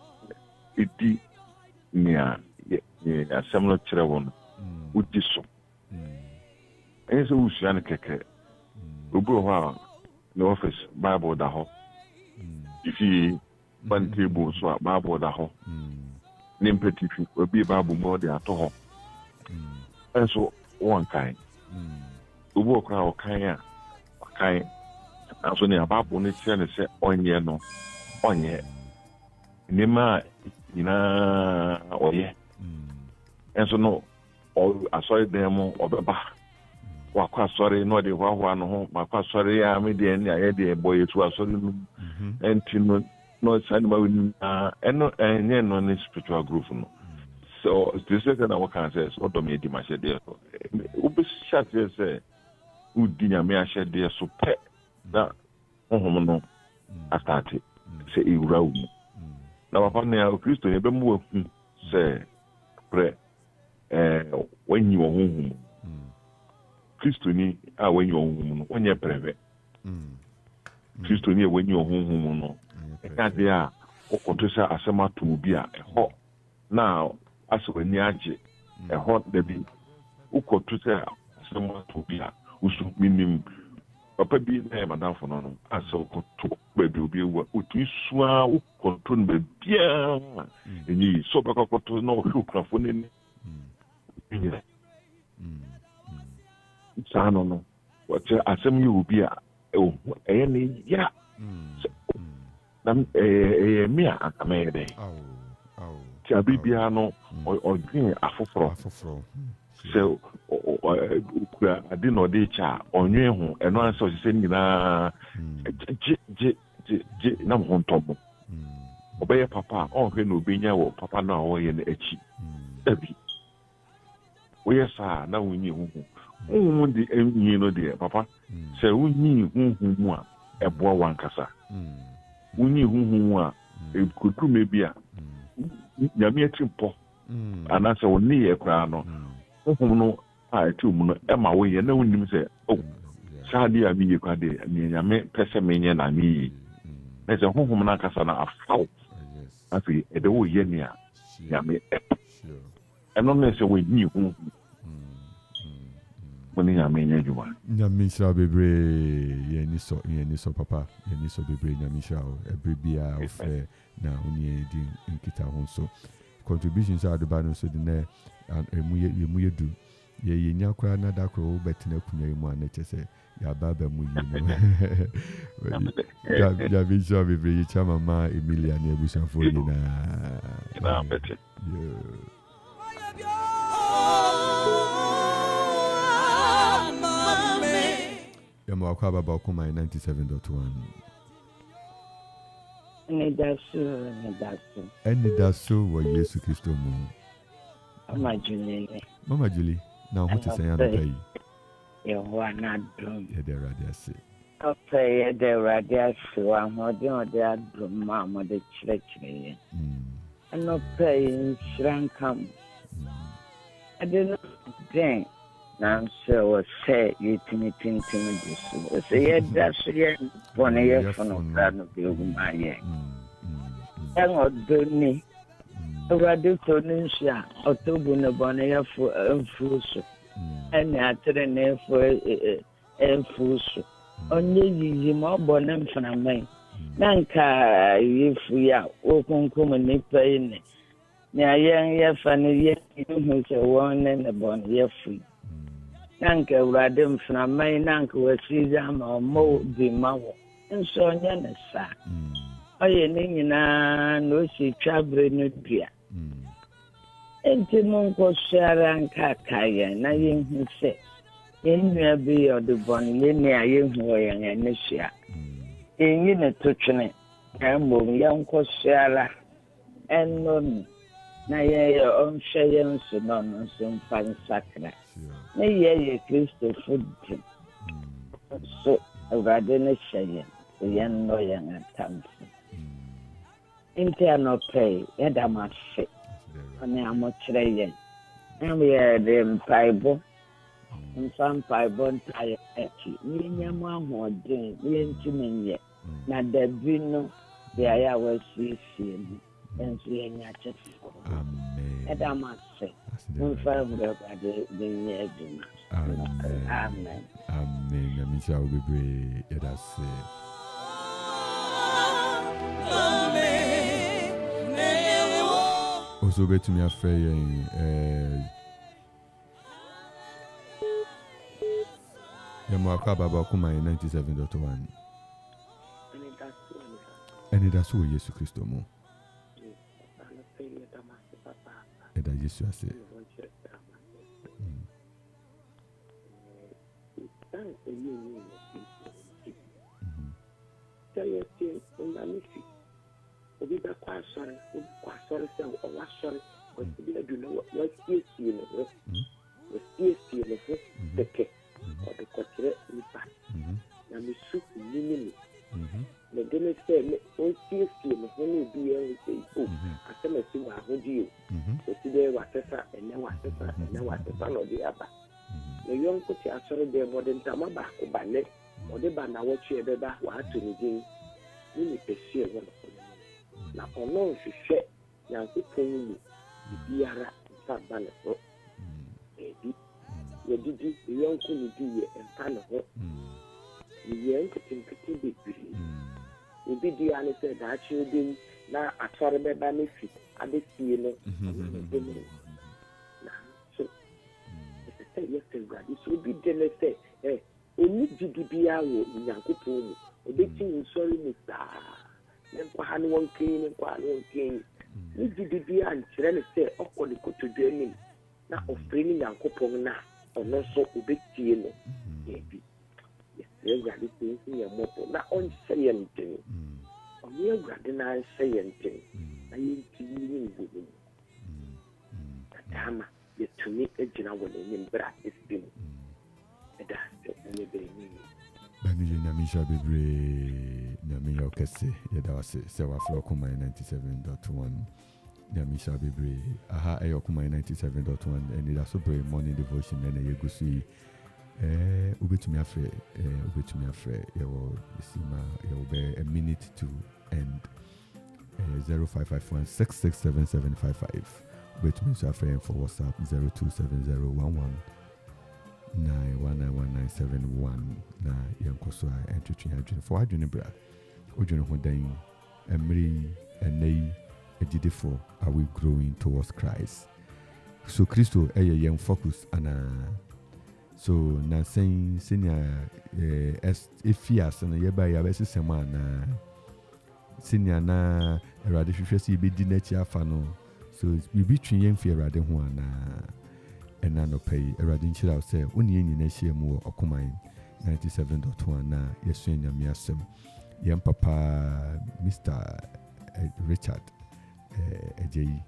ɛdi nea asɛm no kyerɛ wo no wodi so ɛnyɛ sɛ wosua no kɛkɛ obi wɔ hɔ a ne office Bible da hɔ ifie ban table so a Bible da hɔ ne mpɛtifi obi Bible mu de ato hɔ ɛnso wɔn kan obi wɔ kora ɔkan a ɔkan nanso ne Bible no kyerɛ ne sɛ ɔnyɛ no ɔnyɛ nneɛma nyinaa ɔyɛ ɛnso no asɔre dan mu ɔbɛba wakɔ asɔre na ɔde hoahoa no ho makɔ asɔre a medeɛ ne ayɛ deɛ bɔ yɛtu asɔre no ɛnti no na ɔsa ne ma w'anim ɛno ɛnyɛ no ne spiritual growth no so the second na wɔka sɛ ɔdɔ me adi mahyɛdeɛ so wobɛhyɛ aseɛ sɛ wodi nyame ahyɛdeɛ so pɛ na honhom no astate sɛ ɛwura wo mu na papa ne a Kristo yɛbɛmu wahu sɛ prɛ wanyi wɔ honhom Kristo ni a wanyi wɔ honhom no ɔnyɛ prɛbɛ Kristo ni ewenyi ohunhum no. Eka de a okoto sɛ asɛm ato obi a ɛhɔ na asɛwani agye ɛhɔ da bi ukoto sɛ asɛm ato obi a usu minim papa bi na madamfo no asɛ okoto baabi obi ewu otu sua ukoto no baabia enyi so bɛkɔkɔto na ɔhwɛ okunafo n'ani saa no wɔte asɛm yi obi a ɛyɛ ne ya na me a akamɛyɛ dɛ ti abibia no ɔdwen afoforo sɛ okura ade na ɔde kya ɔnwen ho ɛno ansɛ ɔsɛ nyinaa gye na mo ntɔmo ɔbɛyɛ papa a ɔnhwɛ na obenya wɔ papa no a ɔyɛ no akyi dabi woyɛ saa na wonyi huhu de enyi no de papa sɛ wonyi huhu mu a ɛboa wankasa wonyi huhu mu a ekotume bi a nyame atimpo anasɛ wonni yɛ kora no huhu no a ɛtu mu no ɛma woyɛ na wonim sɛ saa de a meyɛ kwa de nyame pɛ sɛ menyɛ na meyɛ na sɛ huhu no ankasa no afaw afei ɛde woyɛ ne a nyame ɛno no sɛ wonyi huhu Nyame shall be brave, Yeniso Papa, Yeniso be brave, Nyame shall, every beer of now, only in Kita Honso. Contributions are the balance of the net and Muye do. Ye Yakra Nadakro, Betina Kunya, nature say, Yababa Muye. Javi shall be brave, Chamama, Emilia, Nebusha for you. Yamo Akaba Bakuma 97.1. Anidaso wa Yesu Kristo mu. Mama Julie. Now what is saying pay? You wanna drum. Yeah, there radiasi. Okay, there radiasi. I'm holding there drum mama the church. And no paying shrankam. I didn't think. Now, so say you think this. Say that's it. One year from the my year. And what do me? Radio Tonisha, October Bonnet for Enfuso, and after an air for Enfuso. Only you more bonnet from a man. Nanka, if we are open common paying. Now, young funny yet, you say one and a bonnet year free. Nanka radem from a man, Nanka was season or more the maw, and so on a sa. Oh, you no, she traveled no dear. And Timonko Sharan Kakaya, Nayin who said, in your be or the bonny, you were and Nisha. In unit to Chine, and young Coshara, and none. Na your own Shayan Sunon, some fine sacra. Nay, ye Christo food. So, rather than a Shayan, the young lawyer and Thompson. Internal pay, and I must say, and I am much rain. And we are them Bible, and some Bible tire at you. Me, your mom or drink, we ain't too many yet. Not the Bruno, the I was seeing. And see, Amen. And I must say, no further by the year. Amen. Amen. I shall be brave. Let us say. Also, bet me a fair. Yamakaba Bakuma 97.1. Anidaso Yesu Kristo mo. Eda Yesu ase. ɔde ba na wɔtwe ɛbɛba wɔato ne din ne nipa sie wɔ no na ɔno nhwehwɛ Nyankopɔn mu biara nfa ba ne ho ebi yɛdidi yɛnko ne di yɛ nfa ne ho yɛ nketenkete bebree obi di ane sɛ daakye obi na atɔre bɛba ne fi abesie no na so ɛsɛ yɛsɛ Awurade so obi de ne sɛ ɔni didi biara wɔ Nyankopɔn mu ɔbɛti nsɔre mu saa ne nkwaha ne wɔn kɛn ne nkwaha ne wɔn kɛn ne didi biara nkyerɛ ne sɛ ɔkɔ ne kotodwe anim na ɔfiri ne Nyankopɔn na ɔno nso ɔbɛtie no ebi yɛsɛ Awurade sɛ nsi yɛ mmɔbɔ na ɔnhyɛ yɛn ntɛn ɔne Awurade na nhyɛ yɛn ntɛn na yɛntumi ne mbɔ mu dama yɛtumi agyina wɔ n'anim berɛ a ɛsi mu ɛda sɛ ɔyɛ bɛni Bani je nyamisha bebre nyamiya okese yeda wase se wafro kuma 97.1 nyamisha bebre aha eyo kuma 97.1 Anidaso Bere morning devotion na yegusu yi ubetumi afre yewo isima yewo be a minute to end 0551667755 ubetumi so afre for WhatsApp 027011 9191971 na yankoso a entwetwe adwene for adwene bra odwene ho dan emri enei agidefo are we growing towards Christ so Christo yen focus ana so na sen senior efias na yeba ya besesema na senior na erade hwehwe se be di na chi afa no so bibi twen yen fi erade ho ana and no pay a radin chill say only in Asia more or combine 97.1 na yesun yamiasem yam papa Mr. Richard AJ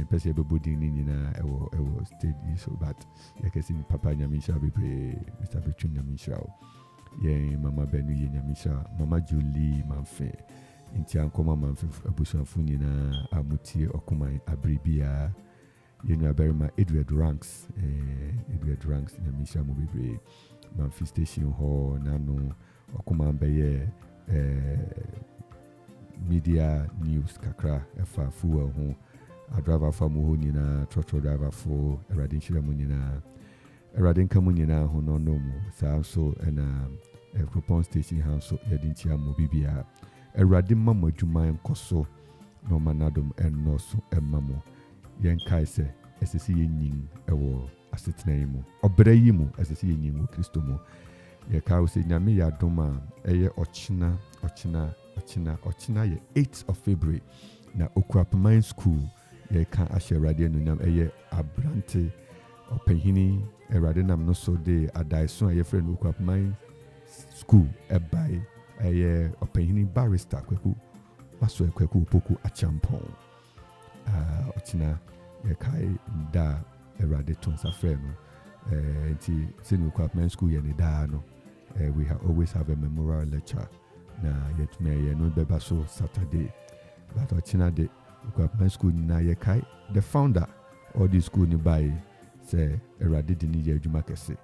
person be building in ewo stage so but yakesi papa nyamisha be Mr. Between nyamisha ye mama benu ye nyamisha mama Julie manfe inti ankoma manfe abusuafo nyina amutie okumai abribia Barima Edward Ranks nyamisha mo bebre manifestation hall nano okuma mbeye media news kakra efa fuwa ho adriver fa mo ho nyina trotro driver fo eradin hira mo nyina eradin ka mo nyina ho no no mo sa so na Akropong station hanso yedin tia mo bibia eradin mama adwuma enkoso no manadom ennoso emmamo yen kai se esesi yin ewo asetena yi mu obere yi mu esesi yin wo Kristo mu ye ka se nyame ya doma eye ochina ye 8th of February na Akuapem school ye ka ahye radio no nyam eye abrante Opehini erade nam no so de adaiso aye friend Akuapem school ebai eye Opehini barrister Kwaku maso Kwaku poku achampon ochina yekai da erade tonsa frɛ no nti sinu Akuapem school ye ne da no we always have a memorial lecture na yet me ye no beba so Saturday but ochina de Akuapem school na yekai the founder of the school ni by say erade de ni ye adwuma kese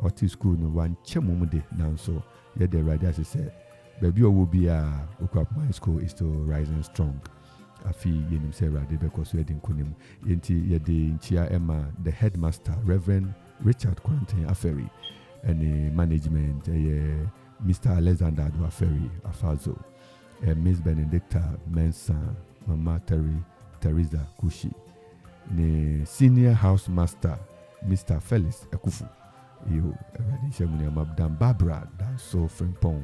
oti school no wan chemum de nanso ye de erade as say baby owo bia Akuapem school is still rising strong afi yenim se erade because we dey kunim yenti ye de nchia Emma the headmaster Reverend Richard Quentin Aferi and management Mr. Alexander Duaferi Afazo Miss Benedicta Mensa Mama Teresa Kushi the senior house master Mr. Felix Akuffo you already shemuni Madam Barbara Danso Frimpong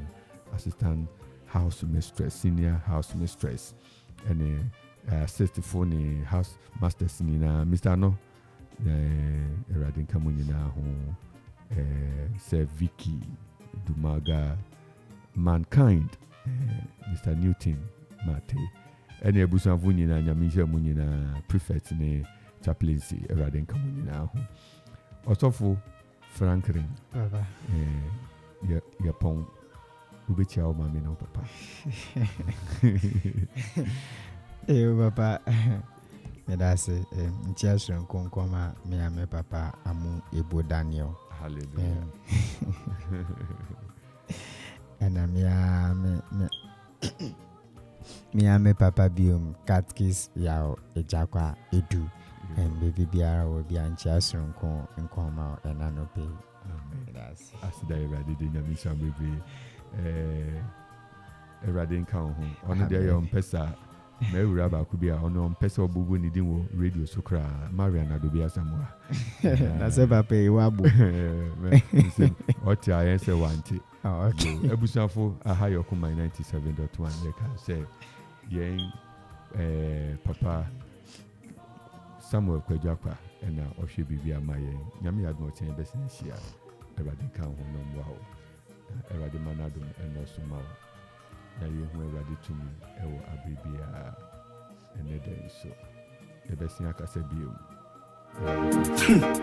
assistant house mistress senior house mistress and assistant for the house master senior Mr. No Eradin Kamunina ho Sir Vicky Dumaga Mankind Mr. Newton Mate any abusanfo nyina nyamisha mu nyina prefect ne chaplaincy Eradin Kamunina ho Osofo Franklin baba ya pon ubetia o mama no papa papa medase nchiaso nkonkoma me papa amu ebo Daniel hallelujah me papa biom catkis yao ejakwa edu and baby biara will be anxious and come out and I no pay. That's as they ready the Namisha baby. Radin Cow, on the day on Pesa, Mary Rabba could be on Pesa Bubu needing radio Sukra, Mariana Dubia somewhere. That's ever pay wabu. What I answer one tea. Oh, okay. Ebusafo Ahayo Kuma 97.1, they can say, Yang Papa Samuel Kwejapa, and now Oshi Bibia Maye, Yami had no change business here. Radin Cow, no wow. Radin Manadum, and no Sumao. Na ye hu Awurade tumi ewo abibia enede so e besia akasa biom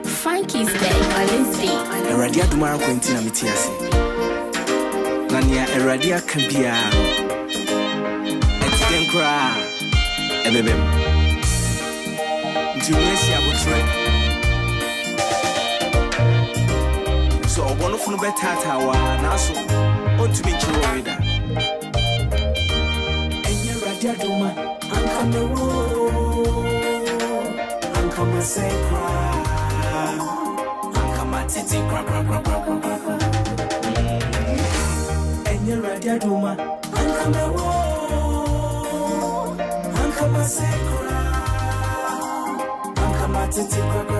Frankie's Day on Wednesday. Awurade adumara kwenti na metiase na nia Awurade akabia etiden kra ebebem ntiwesi abotre so obono funu betata wa na so ontumi chiworida Jaduma, Ankama Sekra, Ankama Titi Kra, Enyera Jaduma, Ankama Sekra, Ankama Titi Kra,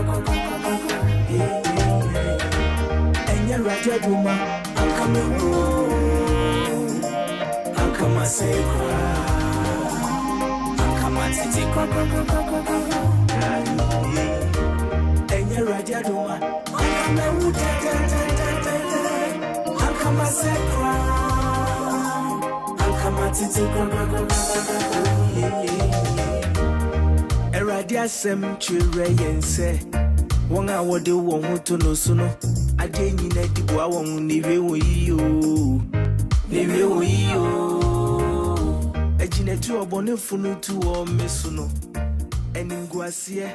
Enyera Jaduma, Ankama Sekra. Titi Enya radia duma Ankama sekra Ankama titi Eradia sem chire yense Wonga wode won hoto no so no ade nyina dibo awon niwe won yiyo Ejinetu obone funu tu o mesuno eningwasie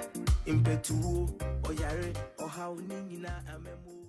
impetuo oyare ohaw ni nyina amemu